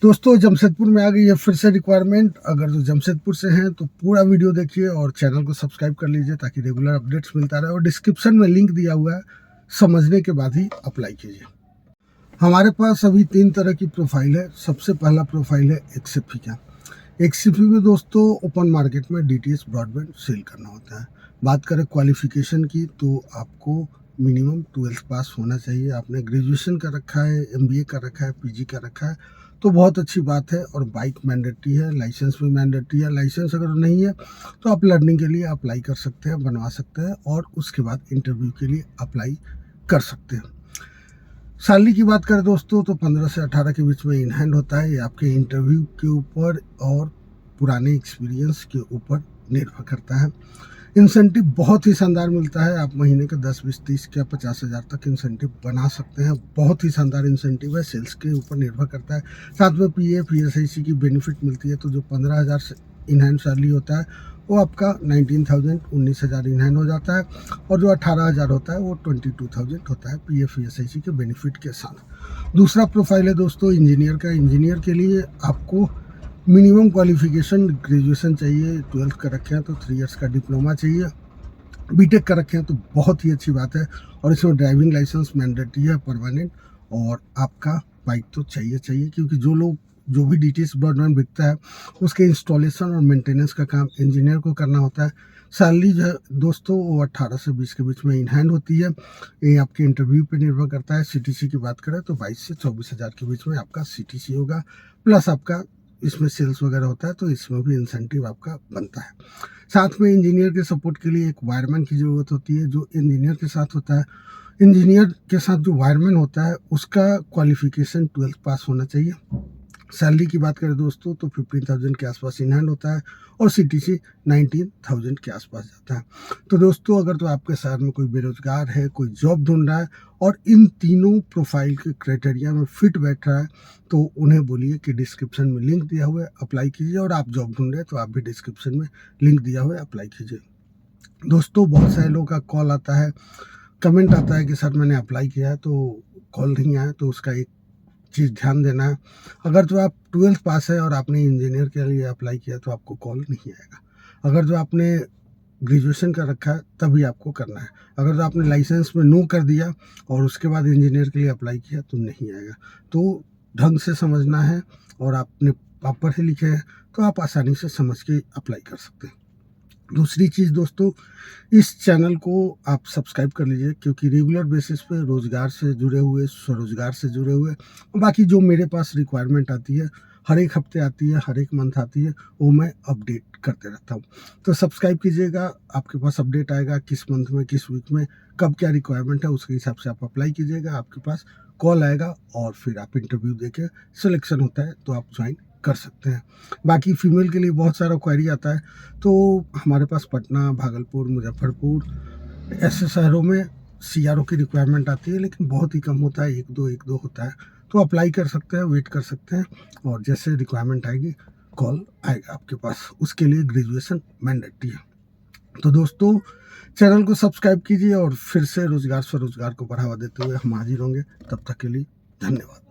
दोस्तों जमशेदपुर में आ गई है फिर से रिक्वायरमेंट। अगर जो जमशेदपुर से हैं तो पूरा वीडियो देखिए और चैनल को सब्सक्राइब कर लीजिए ताकि रेगुलर अपडेट्स मिलता रहे। और डिस्क्रिप्शन में लिंक दिया हुआ है, समझने के बाद ही अप्लाई कीजिए। हमारे पास अभी 3 तरह की प्रोफाइल है। सबसे पहला प्रोफाइल है एक्सएफपी का। एक्सएफपी में दोस्तों ओपन मार्केट में डीटीएच ब्रॉडबैंड सेल करना होता है। बात करें क्वालिफिकेशन की तो आपको मिनिमम 12th पास होना चाहिए। आपने ग्रेजुएशन कर रखा है, एमबीए कर रखा है, पीजी कर रखा है तो बहुत अच्छी बात है। और बाइक मैंडेटरी है, लाइसेंस भी मैंडेटरी है। लाइसेंस अगर नहीं है तो आप लर्निंग के लिए अप्लाई कर सकते हैं, बनवा सकते हैं और उसके बाद इंटरव्यू के लिए अप्लाई कर सकते हैं। सैलरी की बात करें दोस्तों तो 15 से 18 के बीच में इन हैंड होता है। ये आपके इंटरव्यू के ऊपर और पुराने एक्सपीरियंस के ऊपर निर्भर करता है। इंसेंटिव बहुत ही शानदार मिलता है। आप महीने के 10, 20, 30 या 50 हज़ार तक इंसेंटिव बना सकते हैं। बहुत ही शानदार इंसेंटिव है, सेल्स के ऊपर निर्भर करता है। साथ में पीएफ, ईएसआईसी की बेनिफिट मिलती है। तो जो 15,000 से इन हैंड सैलरी होता है वो आपका 19,000 19,000 इन हैंड हो जाता है। और जो 18,000 होता है वो 22,000 होता है पीएफ ईएसआईसी के बेनिफिट के साथ। दूसरा प्रोफाइल है दोस्तों इंजीनियर का। इंजीनियर के लिए आपको मिनिमम क्वालिफिकेशन ग्रेजुएशन चाहिए। 12th कर रखे हैं तो 3 इयर्स का डिप्लोमा चाहिए। बीटेक कर रखे हैं तो बहुत ही अच्छी बात है। और इसमें ड्राइविंग लाइसेंस मैंडेटरी है परमानेंट। और आपका बाइक तो चाहिए क्योंकि जो भी डीटीएच ब्रॉडबैंड बिकता है उसके इंस्टॉलेशन और मेंटेनेंस का काम इंजीनियर को करना होता है। सैलरी जो है दोस्तों वो 18 से 20 के बीच में इन हैंड होती है। ये आपके इंटरव्यू पे निर्भर करता है। सीटीसी की बात करें तो 22 से 24 हज़ार के बीच में आपका सीटीसी होगा। प्लस आपका इसमें सेल्स वगैरह होता है तो इसमें भी इंसेंटिव आपका बनता है। साथ में इंजीनियर के सपोर्ट के लिए एक वायरमैन की ज़रूरत होती है। जो इंजीनियर के साथ होता है, इंजीनियर के साथ जो वायरमैन होता है उसका क्वालिफिकेशन 12th पास होना चाहिए। सैलरी की बात करें दोस्तों तो 15,000 के आसपास इन हैंड होता है और सीटीसी 19,000 के आसपास जाता है। तो दोस्तों अगर तो आपके शहर में कोई बेरोजगार है, कोई जॉब ढूंढ रहा है और इन तीनों प्रोफाइल के क्राइटेरिया में फिट बैठ रहा है तो उन्हें बोलिए कि डिस्क्रिप्शन में लिंक दिया हुआ है, अप्लाई कीजिए। और आप जॉब ढूंढ रहे हैं तो आप भी डिस्क्रिप्शन में लिंक दिया हुआ है, अप्लाई कीजिए। दोस्तों बहुत सारे लोगों का कॉल आता है, कमेंट आता है कि सर मैंने अप्लाई किया है तो कॉल नहीं आया। तो उसका एक चीज़ ध्यान देना है, अगर जो आप 12th पास है और आपने इंजीनियर के लिए अप्लाई किया तो आपको कॉल नहीं आएगा। अगर जो आपने ग्रेजुएशन कर रखा है तभी आपको करना है। अगर जो आपने लाइसेंस में नो कर दिया और उसके बाद इंजीनियर के लिए अप्लाई किया तो नहीं आएगा। तो ढंग से समझना है और आपने आप पढ़े लिखे हैं तो आप आसानी से समझ के अप्लाई कर सकते हैं। दूसरी चीज़ दोस्तों, इस चैनल को आप सब्सक्राइब कर लीजिए क्योंकि रेगुलर बेसिस पे रोज़गार से जुड़े हुए, स्वरोज़गार से जुड़े हुए बाकी जो मेरे पास रिक्वायरमेंट आती है, हर एक हफ्ते आती है, हर एक मंथ आती है, वो मैं अपडेट करते रहता हूँ। तो सब्सक्राइब कीजिएगा, आपके पास अपडेट आएगा किस मंथ में, किस वीक में, कब क्या रिक्वायरमेंट है, उसके हिसाब से आप अप्लाई कीजिएगा। आपके पास कॉल आएगा और फिर आप इंटरव्यू देके सिलेक्शन होता है तो आप ज्वाइन कर सकते हैं। बाकी फीमेल के लिए बहुत सारा क्वेरी आता है तो हमारे पास पटना, भागलपुर, मुजफ्फरपुर ऐसे शहरों में सीआरओ की रिक्वायरमेंट आती है, लेकिन बहुत ही कम होता है, 1-2 होता है। तो अप्लाई कर सकते हैं, वेट कर सकते हैं और जैसे रिक्वायरमेंट आएगी कॉल आएगा आपके पास। उसके लिए ग्रेजुएशन मैंडेटरी है। तो दोस्तों चैनल को सब्सक्राइब कीजिए और फिर से रोजगार स्वरोजगार को बढ़ावा देते हुए हम हाजिर होंगे। तब तक के लिए धन्यवाद।